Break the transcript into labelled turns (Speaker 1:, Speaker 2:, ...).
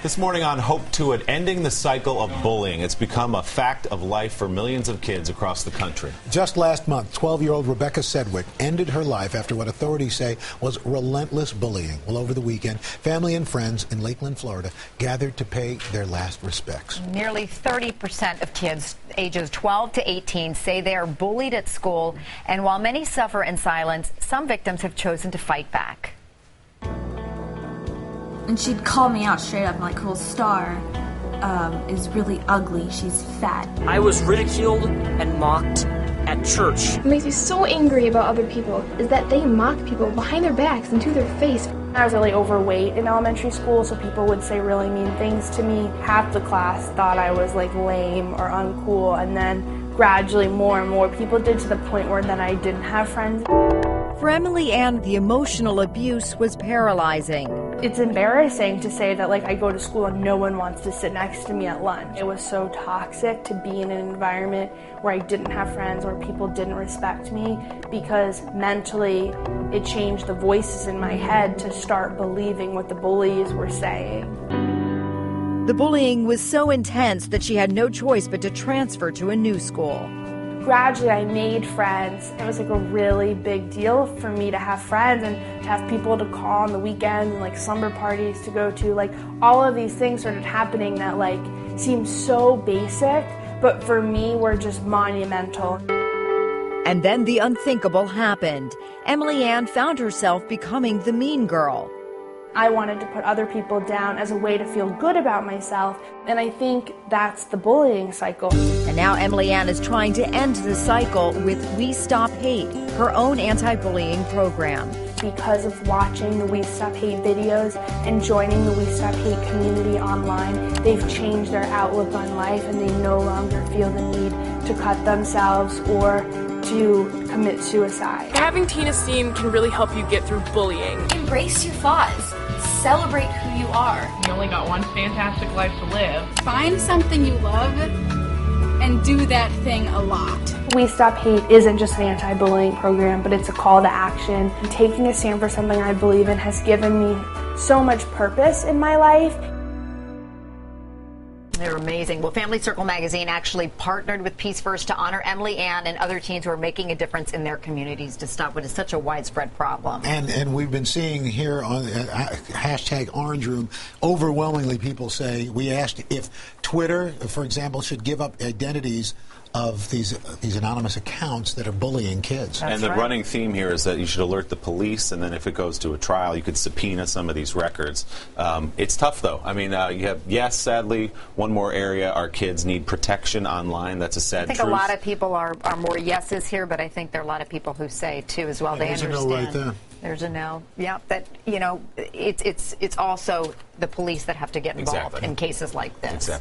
Speaker 1: This morning on Hope to It, ending the cycle of bullying. It's become a fact of life for millions of kids across the country.
Speaker 2: Just last month, 12-year-old Rebecca Sedgwick ended her life after what authorities say was relentless bullying. Well, over the weekend, family and friends in Lakeland, Florida, gathered to pay their last respects.
Speaker 3: Nearly 30% of kids ages 12 to 18 say they are bullied at school, and while many suffer in silence, some victims have chosen to fight back.
Speaker 4: And she'd call me out straight up, like, well, Star is really ugly, she's fat.
Speaker 5: I was ridiculed and mocked at church.
Speaker 6: What makes me so angry about other people is that they mock people behind their backs and to their face.
Speaker 7: I was really overweight in elementary school, so people would say really mean things to me. Half the class thought I was like lame or uncool, and then gradually more and more people did, to the point where then I didn't have friends.
Speaker 3: For Emily Ann, the emotional abuse was paralyzing.
Speaker 7: It's embarrassing to say that, like, I go to school and no one wants to sit next to me at lunch. It was so toxic to be in an environment where I didn't have friends, where people didn't respect me, because mentally it changed the voices in my head to start believing what the bullies were saying.
Speaker 3: The bullying was so intense that she had no choice but to transfer to a new school.
Speaker 7: Gradually, I made friends. It was like a really big deal for me to have friends and to have people to call on the weekends and like slumber parties to go to. Like, all of these things started happening that like seemed so basic, but for me were just monumental.
Speaker 3: And then the unthinkable happened. Emily Ann found herself becoming the mean girl.
Speaker 7: I wanted to put other people down as a way to feel good about myself, and I think that's the bullying cycle.
Speaker 3: And now Emily Ann is trying to end the cycle with We Stop Hate, her own anti-bullying program.
Speaker 7: Because of watching the We Stop Hate videos and joining the We Stop Hate community online, they've changed their outlook on life, and they no longer feel the need to cut themselves or to commit suicide.
Speaker 6: Having Tina Steen can really help you get through bullying.
Speaker 4: Embrace your flaws. Celebrate who you are.
Speaker 8: You only got one fantastic life to live.
Speaker 9: Find something you love and do that thing a lot.
Speaker 7: We Stop Hate isn't just an anti-bullying program, but it's a call to action. Taking a stand for something I believe in has given me so much purpose in my life.
Speaker 3: They're amazing. Well, Family Circle magazine actually partnered with Peace First to honor Emily Ann and other teens who are making a difference in their communities to stop what is such a widespread problem.
Speaker 2: And we've been seeing here on hashtag Orange Room, overwhelmingly people say, we asked if Twitter, for example, should give up identities of these anonymous accounts that are bullying kids.
Speaker 1: And the running theme here is that you should alert the police, and then if it goes to a trial, you could subpoena some of these records. It's tough, though. I mean, you have, yes, sadly, one more area, our kids need protection online. That's a sad truth.
Speaker 3: I think a lot of people are more yeses here, but I think there are a lot of people who say, too, as well. They understand.
Speaker 2: There's a no right there.
Speaker 3: There's a no. Yeah, that, you know, it's also the police that have to get involved in cases like this.
Speaker 1: Exactly.